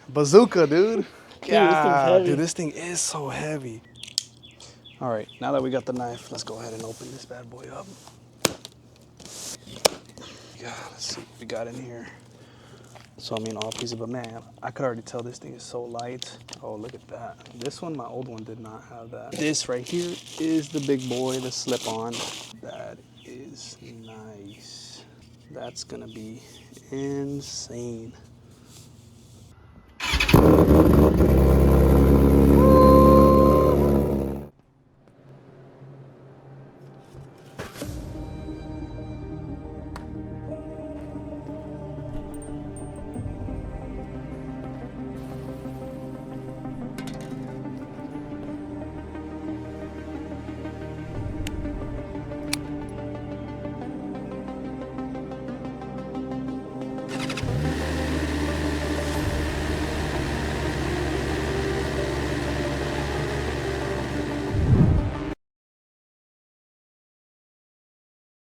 Bazooka, dude. God, dude, this thing is so heavy. All right, now that we got the knife, let's go ahead and open this bad boy up. Yeah, let's see what we got in here. So, I mean, all pieces, but man, I could already tell this thing is so light. Oh, look at that. This one, my old one did not have that. This right here is the big boy, the slip-on. That is nice. That's gonna be insane.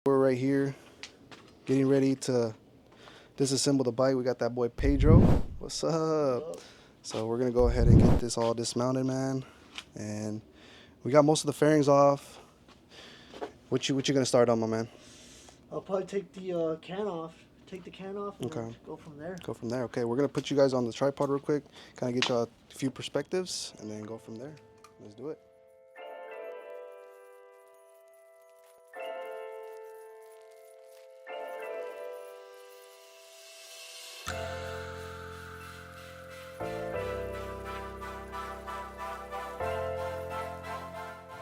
We're right here getting ready to disassemble the bike. We got that boy Pedro. What's up? So we're gonna go ahead and get this all dismounted, man. And we got most of the fairings off. What you gonna start on, my man? I'll probably take the can off. Take the can off and then go from there. Go from there. Okay, we're gonna put you guys on the tripod real quick, kind of get you a few perspectives, and then go from there. Let's do it.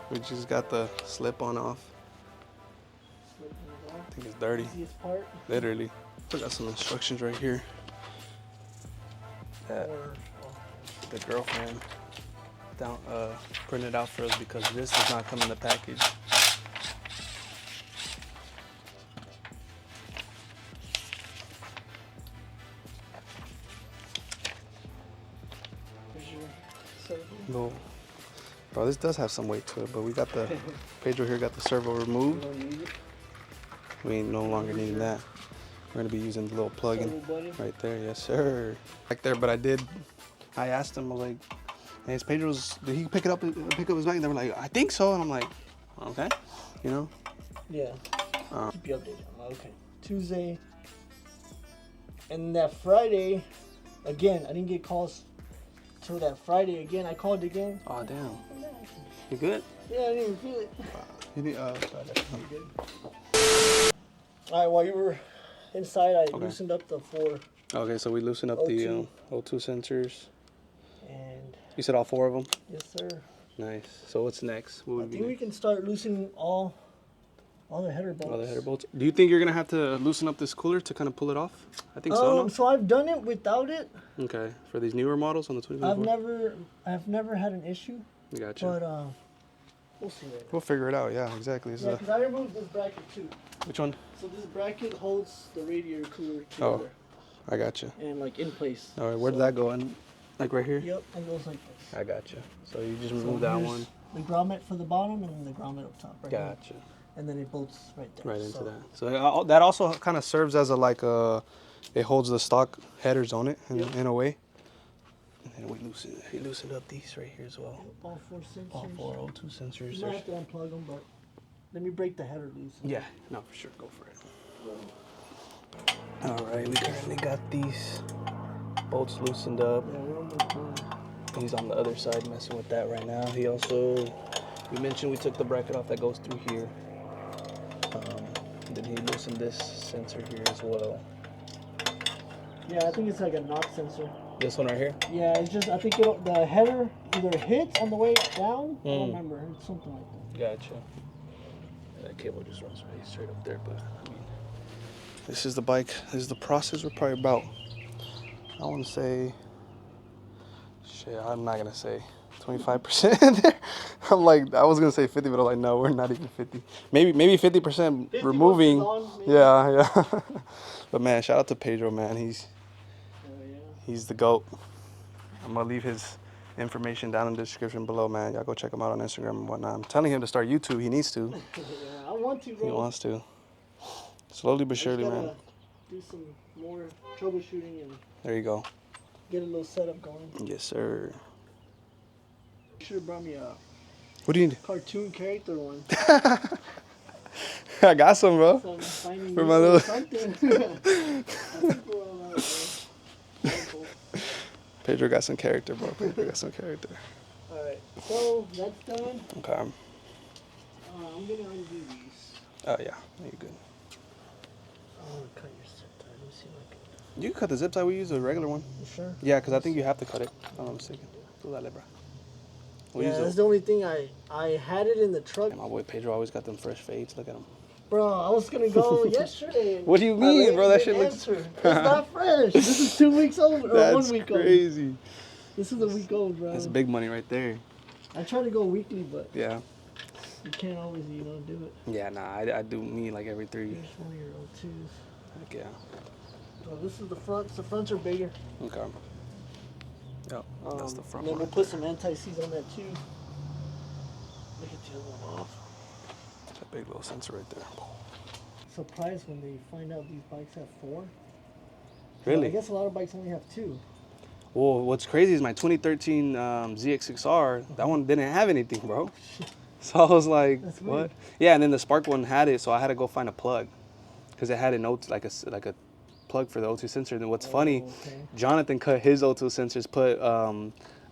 We just got the slip on off. I think it's dirty. Easiest part. Literally. We got some instructions right here that the girlfriend printed out for us because this does not come in the package. No. Bro, this does have some weight to it, but we got the Pedro here got the servo removed. We ain't no longer needing that. We're gonna be using the little plug-in right there. Yes, sir. Back there, but I asked him, I was like, hey, is Pedro's, did he pick up his bike? And they were like, I think so. And I'm like, okay, you know? Yeah. Keep you updated. Okay. Tuesday. And that Friday, again, I didn't get calls till that Friday again. I called again. Oh, damn. You good? Yeah, I didn't even feel it. You need, good. All right, while you were inside, I loosened up the 4. Okay, so we loosened up the O2 sensors. And you said all 4 of them? Yes, sir. Nice. So what's next? What I think we can start loosening all the header bolts. All the header bolts. Do you think you're gonna have to loosen up this cooler to kind of pull it off? I think so. No? So I've done it without it. Okay. For these newer models on the 2024? I've never had an issue. Gotcha. But we'll see later. We'll figure it out. Yeah, exactly. Yeah, because I removed this bracket too. Which one? So this bracket holds the radiator cooler together. Oh, I gotcha. And like in place. All right, where did that go? In, like right here? Yep, it goes like this. I gotcha. So you just remove that one. The grommet for the bottom and then the grommet up top. Right gotcha. Here. And then it bolts right there. Right into that. So that also kind of serves as it holds the stock headers on it in a way. And we loosened up these right here as well. All 4 sensors. All 4 O2 sensors. You might have to unplug them, but let me break the header loose. Yeah, no, for sure. Go for it. All right, we currently got these bolts loosened up. Yeah, he's on the other side messing with that right now. We mentioned we took the bracket off that goes through here. Then he loosened this sensor here as well. Yeah, I think it's like a knock sensor. This one right here? Yeah, it's just, I think the header either hits on the way down. I don't remember. It's something like that. Gotcha. That cable just runs straight up there, but I mean, this is the bike. This is the process. We're probably about, I want to say, I'm not going to say 25% there. I'm like, I was going to say 50, but I'm like, no, we're not even 50. Maybe 50% 50 removing. maybe. Yeah. But man, shout out to Pedro, man. He's the GOAT. I'm going to leave his information down in the description below, man. Y'all go check him out on Instagram and whatnot. I'm telling him to start YouTube. He needs to. Yeah, I want to, bro. He wants to. Slowly but surely, man. Do some more troubleshooting. There you go. get a little setup going. Yes, sir. You should have brought me a What do you need? cartoon character one. I got some, bro. Some Finding For Nemo my or little- something. That's cool, cool. Pedro got some character, bro. Pedro got some character. Alright, so that's done. Okay. I'm gonna undo these. Oh, yeah. You're good. I want to cut your zip tie. Let me see if I can. You can cut the zip tie. We use a regular one. You sure? Yeah, because I think you have to cut it. I'm mistaken. Tú dale, bro. We'll use That's the only thing I had it in the truck. My boy Pedro always got them fresh fades. Look at him. Bro, I was gonna go yesterday. What do you mean, bro? That shit looks. It's not fresh. This is 2 weeks old or That's 1 week crazy. old. This is a week old, bro. That's big money right there. I try to go weekly, but Yeah. you can't always, do it. Yeah, nah. I do me like every 3. Here's one of your O2s. Heck yeah. Oh, this is the fronts. The fronts are bigger. Okay. Yep. That's the front And then one. we'll put some anti-seize on that too. Look at the other one off. That big little sensor right there. Surprised when they find out these bikes have 4. Really? I guess a lot of bikes only have 2. Well, what's crazy is my 2013 ZX6R, that one didn't have anything, bro. So I was like, That's what? weird. Yeah, and then the Spark one had it, so I had to go find a plug because it had an O2, like a plug for the O2 sensor. And what's funny, Okay. Jonathan cut his O2 sensors, put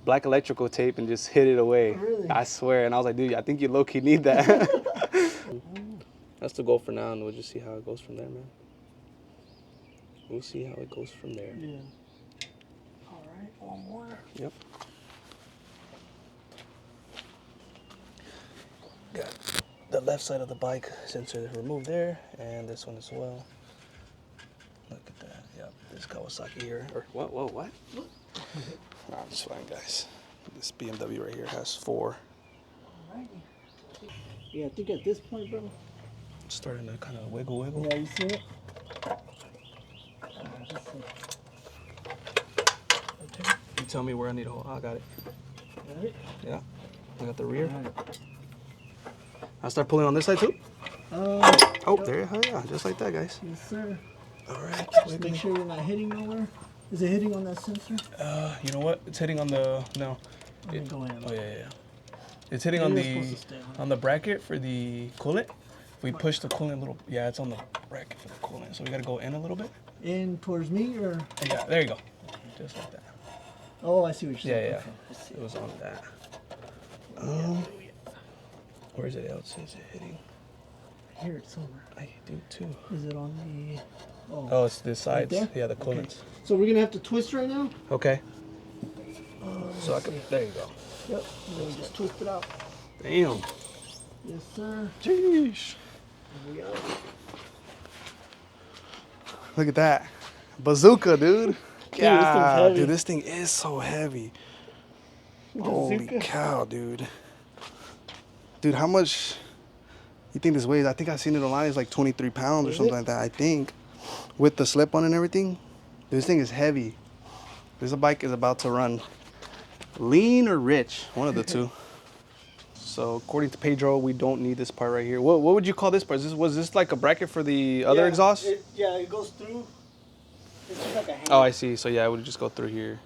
black electrical tape and just hid it away. Really? I swear. And I was like, dude, I think you low-key need that. That's the goal for now, and we'll just see how it goes from there, man. We'll see how it goes from there. Yeah. All right, one more. Yep. Got the left side of the bike sensor removed there, and this one as well. Look at that. Yep, this Kawasaki here. Or what? Nah, I'm just fine, guys. This BMW right here has 4. Alrighty. Yeah, I think at this point, bro. It's starting to kind of wiggle. Yeah, you see it? Okay. You tell me where I need to hold. I got it. Got it? Yeah. I got the rear. Alright. I start pulling on this side too. Oh, there. Oh yeah, just like that, guys. Yes, sir. All right. Just make sure you're not hitting nowhere. Is it hitting on that sensor? You know what? It's hitting on the no. Let me go ahead. Oh yeah. It's hitting Yeah, on you're the supposed to stay on. the bracket for the coolant. If we push the coolant a little, yeah, it's on the bracket for the coolant. So we gotta go in a little bit. In towards me or? Yeah, there you go. Just like that. Oh, I see what you're saying. Yeah. Okay, I see. It was on that. Where is it else? Is it hitting? I hear it somewhere. I do too. Is it on the? Oh, it's the sides. there? Yeah, the coolants. So we're gonna have to twist right now. Okay. So I can. There you go. Yep. And then we just twist it out. Damn. Yes, sir. Jeez. Here we go. Look at that. Bazooka, dude. Dude, this thing's heavy. Dude, this thing is so heavy. Holy Bazooka. cow, dude. Dude, how much you think this weighs? I think I've seen it online. It's like 23 pounds or Is something it? like that, I think. With the slip on and everything. Dude, this thing is heavy. This bike is about to run lean or rich. One of the two. So according to Pedro, we don't need this part right here. What would you call this part? Was this like a bracket for the other exhaust? It goes through. It's just like a hand. Oh, I see. So yeah, it would just go through here.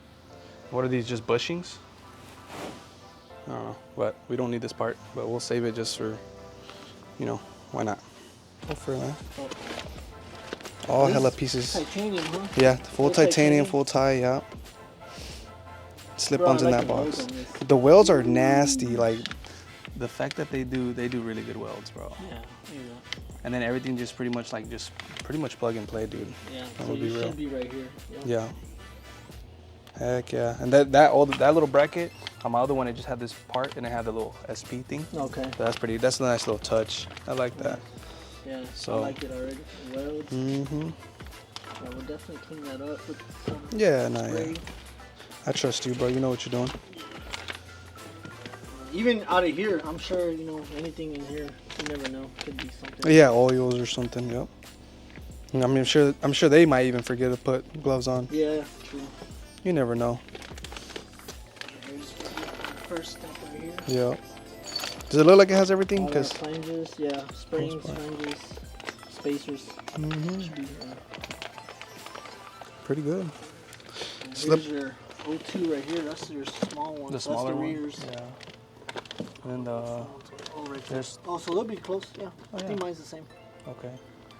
What are these, just bushings? I don't know, but we don't need this part. But we'll save it just for, why not? Go for it, man. All This hella is pieces. Titanium, huh? Yeah, full titanium, full tie, yeah. Slip-ons Bro, in I that like the box. welds on this. The welds are nasty. Like, the fact that they do really good welds, bro. Yeah, there you go. And then everything just pretty much plug and play, dude. Yeah, That so would be you real. should be right here. Yeah. Heck yeah. And that little bracket, on my other one, it just had this part and it had the little SP thing. Okay. So that's a nice little touch. I like that. Yeah, So- I like it already. Welds. Mm-hmm. I will definitely clean that up with some Yeah, spray. yeah. I trust you, bro. You know what you're doing. Even out of here, I'm sure, anything in here, you never know, could be something. Yeah, oils or something, yep. I mean, I'm sure they might even forget to put gloves on. Yeah, true. You never know. Here's the first step right here. Yeah. Does it look like it has everything? All our Because flanges, yeah, springs, part. flanges, spacers. Mhm. Should be, pretty good. slip. Here's your O2 right here. That's your small one. The So that's smaller the one. rears. Yeah. And Oh, right there. there's. Oh, so they'll be close. Yeah. Oh, I think yeah. mine's the same. Okay.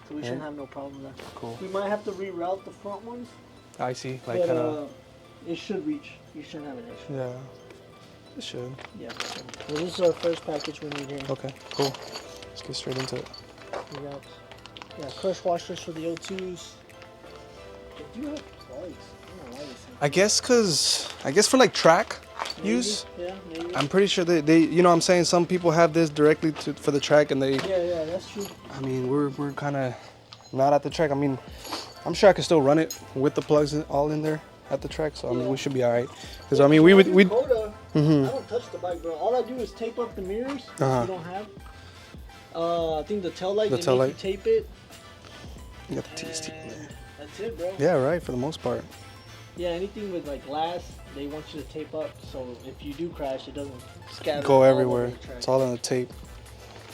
So we shouldn't have no problem there. Cool. We might have to reroute the front ones. I see. Like But kind of. it should reach. You shouldn't have an issue. Yeah. It should. Yeah. So this is our first package we need here. Okay. Cool. Let's get straight into it. We got crush washers for the O2s. They do have plugs. I don't know why they say. I guess for like track use. Yeah, maybe. I'm pretty sure they you know what I'm saying, some people have this directly for the track and they. Yeah, that's true. I mean, we're kind of not at the track. I mean, I'm sure I can still run it with the plugs all in there at the track. So I mean, we should be all right. Because I mean, we. Coda, I don't touch the bike, bro. All I do is tape up the mirrors. If you don't have. I think the tail light. You tape it. You got the TST in there. That's it, bro. Yeah, right. For the most part. Yeah, anything with like glass, they want you to tape up. So if you do crash, it doesn't scatter. Go everywhere. It's all on the tape.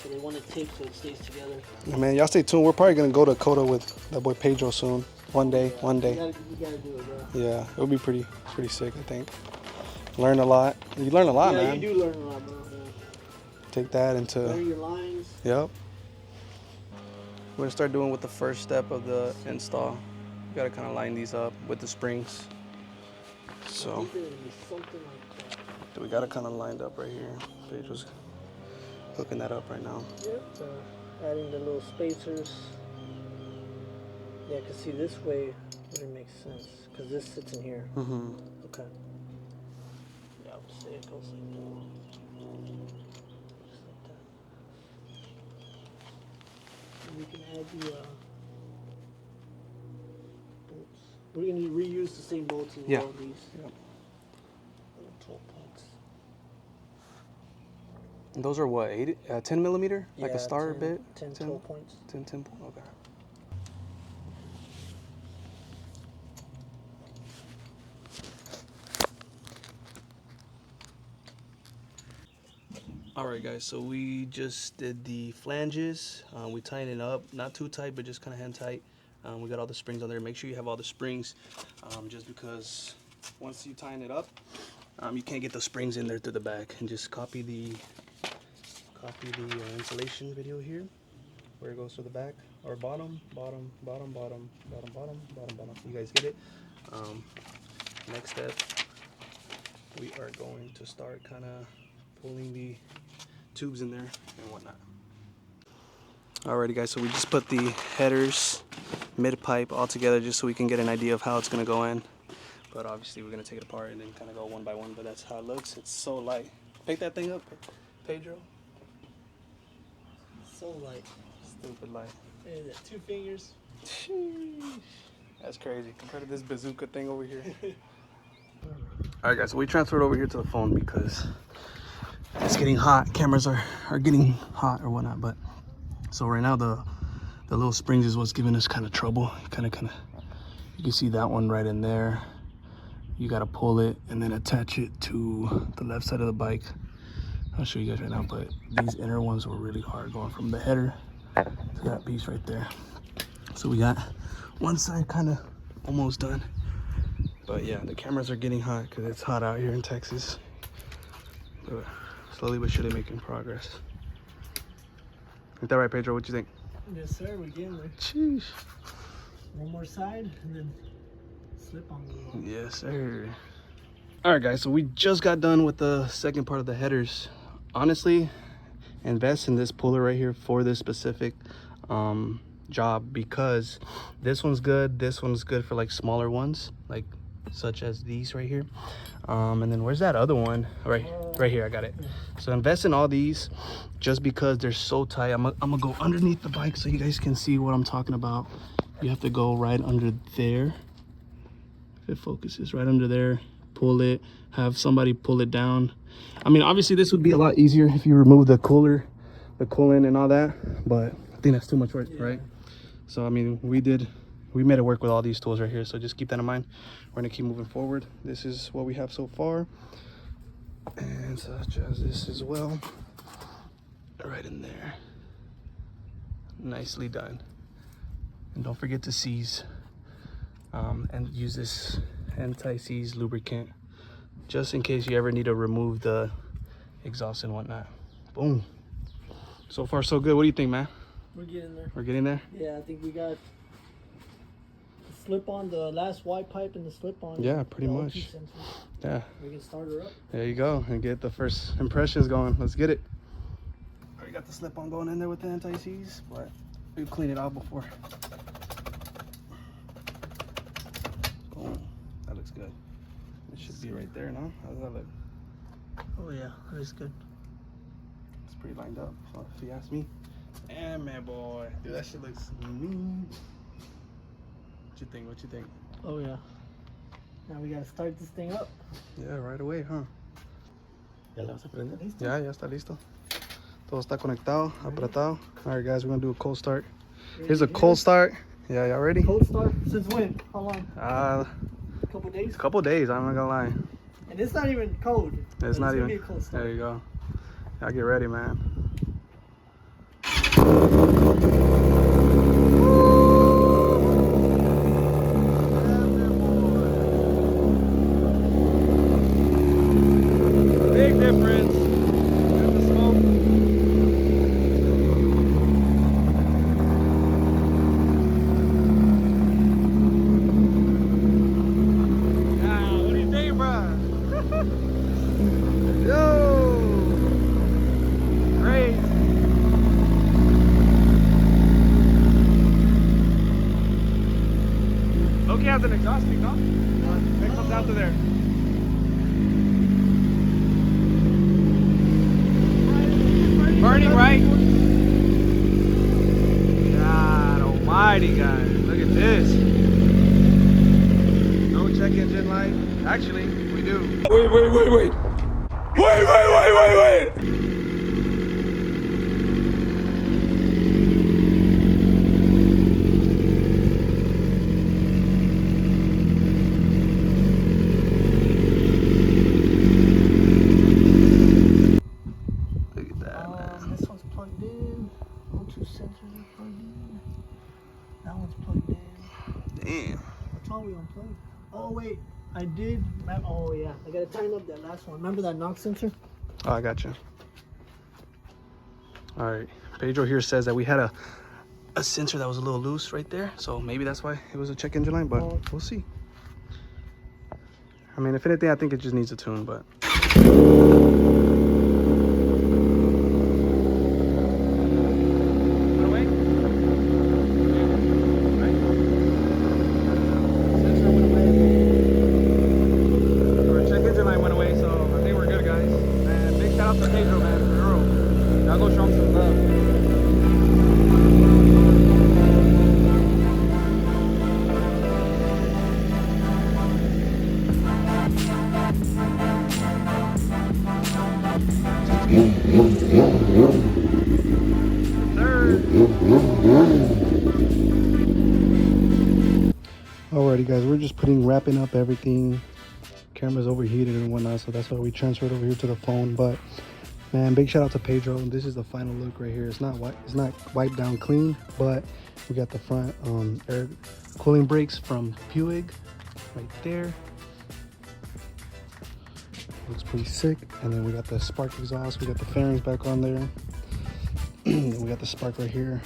So they want it taped so it stays together. Yeah, man, y'all stay tuned. We're probably gonna go to Coda with that boy Pedro soon. One day. You gotta do it, bro. Yeah, it'll be pretty sick, I think. Learn a lot. You learn a lot, man. Yeah, you do learn a lot, bro. Yeah. Take that into. Learn your lines. Yep. We're gonna start doing with the first step of the install. We gotta kind of line these up with the springs. So we got it kind of lined up right here. Pedro's hooking that up right now. Yep. Adding the little spacers. Yeah, cause see this way wouldn't make sense, cause this sits in here. Okay. Yeah, I would say it goes like that. Just like that. And we can add the bolts. We're gonna reuse the same bolts as well. These. Yep. 12 points. And those are what, 10 millimeter? Like Yeah, a starter 10, bit? 10, 12 points. 10, okay. Alright guys, so we just did the flanges. We tightened it up, not too tight, but just kind of hand tight. We got all the springs on there. Make sure you have all the springs, just because once you tighten it up, you can't get the springs in there through the back. And just copy the installation video here, where it goes to the back, or bottom. You guys get it? Next step, we are going to start kind of pulling the tubes in there and whatnot. Alrighty guys, so we just put the headers, mid pipe all together just so we can get an idea of how it's gonna go in. But obviously we're gonna take it apart and then kind of go one by one, but that's how it looks. It's so light. Pick that thing up, Pedro. So light. Stupid light. Is it 2 fingers? Sheesh. That's crazy compared to this bazooka thing over here. Alright guys, so we transferred over here to the phone because it's getting hot. Cameras are getting hot or whatnot. But so right now the little springs is what's giving us kind of trouble. Kind of you can see that one right in there. You got to pull it and then attach it to the left side of the bike. I'll show you guys right now, but these inner ones were really hard going from the header to that piece right there. So we got one side kind of almost done. But yeah, the cameras are getting hot because it's hot out here in Texas. But slowly but surely making progress. Ain't that right, Pedro? What you think? Yes, sir. We're getting there. Sheesh. One more side and then slip on the wall. Yes, sir. All right, guys. So we just got done with the second part of the headers. Honestly, invest in this puller right here for this specific job, because this one's good. This one's good for like smaller ones, like such as these right here. And then where's that other one? Right here. I got it. So invest in all these just because they're so tight. I'm gonna go underneath the bike so you guys can see what I'm talking about. You have to go right under there. If it focuses, right under there. Pull it. Have somebody pull it down. I mean, obviously this would be a lot easier if you remove the coolant and all that, but I think that's too much work, right? So I mean, we made it work with all these tools right here, so just keep that in mind. We're gonna keep moving forward. This is what we have so far, and such as this as well, right in there. Nicely done. And don't forget to seize and use this anti-seize lubricant, just in case you ever need to remove the exhaust and whatnot. Boom. So far so good. What do you think, man? We're getting there. We're getting there? Yeah, I think we got the slip on the last white pipe and the slip on. Yeah, pretty much. Yeah. We can start her up. There you go, and get the first impressions going. Let's get it. Already got the slip on going in there with the anti-seize, but we'll clean it out before. Boom. That looks good. It should be right there, no? How does that look? Oh yeah, that is good. It's pretty lined up, so if you ask me. And man, boy, dude, that shit looks mean. What you think? What you think? Oh yeah. Now we gotta start this thing up. Yeah, right away, huh? ¿Ya le vas a prender? Ya está listo. Todo está conectado, apretado. All right, guys, we're gonna do a cold start. Here's a cold start. Yeah, y'all ready? Cold start? Since when? How long? A Couple days? couple days, I'm not gonna lie. And it's not even cold. It's not gonna even. be a cold start. There you go. Y'all get ready, man. Big difference. Got the smoke. Yeah, what do you think, bro? Yo! Crazy. Loki has an exhaust leak, huh? It comes out to there. Burning, right? God almighty, guys. Look at this. No check engine light. Actually, we do. Wait. Wait. Look at that, man. This one's plugged in. All two sensors are plugged in. That one's plugged in. Damn. What's all we unplugged? Oh wait, I did. Oh yeah, I gotta tighten up that last one. Remember that knock sensor? Oh, I got you. All right. Pedro here says that we had a sensor that was a little loose right there. So maybe that's why it was a check engine light, but we'll see. I mean, if anything, I think it just needs a tune, but. Pedro, man, for real. Y'all go show him some love. Alrighty, guys, we're just wrapping up everything. Camera's overheated and whatnot, so that's why we transferred over here to the phone. But man, big shout out to Pedro. This is the final look right here. It's not wiped down clean, but we got the front air cooling brakes from Puig right there. Looks pretty sick. And then we got the Spark exhaust. We got the fairings back on there. And we got the Spark right here.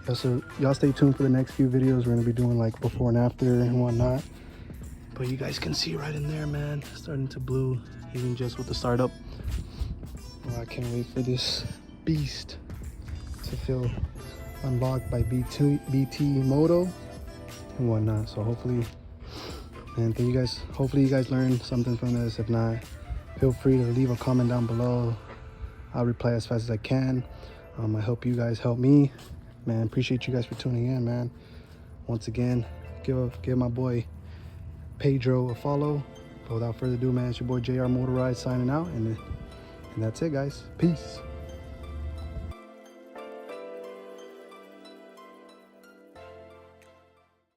Yeah, so y'all stay tuned for the next few videos. We're gonna be doing like before and after and whatnot. But you guys can see right in there, man, starting to blue, even just with the startup. Well, I can't wait for this beast to feel unlocked by BT Moto and whatnot. So hopefully, man, hopefully you guys learned something from this. If not, feel free to leave a comment down below. I'll reply as fast as I can. I hope you guys help me. Man, appreciate you guys for tuning in, man. Once again, give my boy Pedro a follow. But without further ado, man, it's your boy JR Motorized signing out, and that's it, guys. Peace.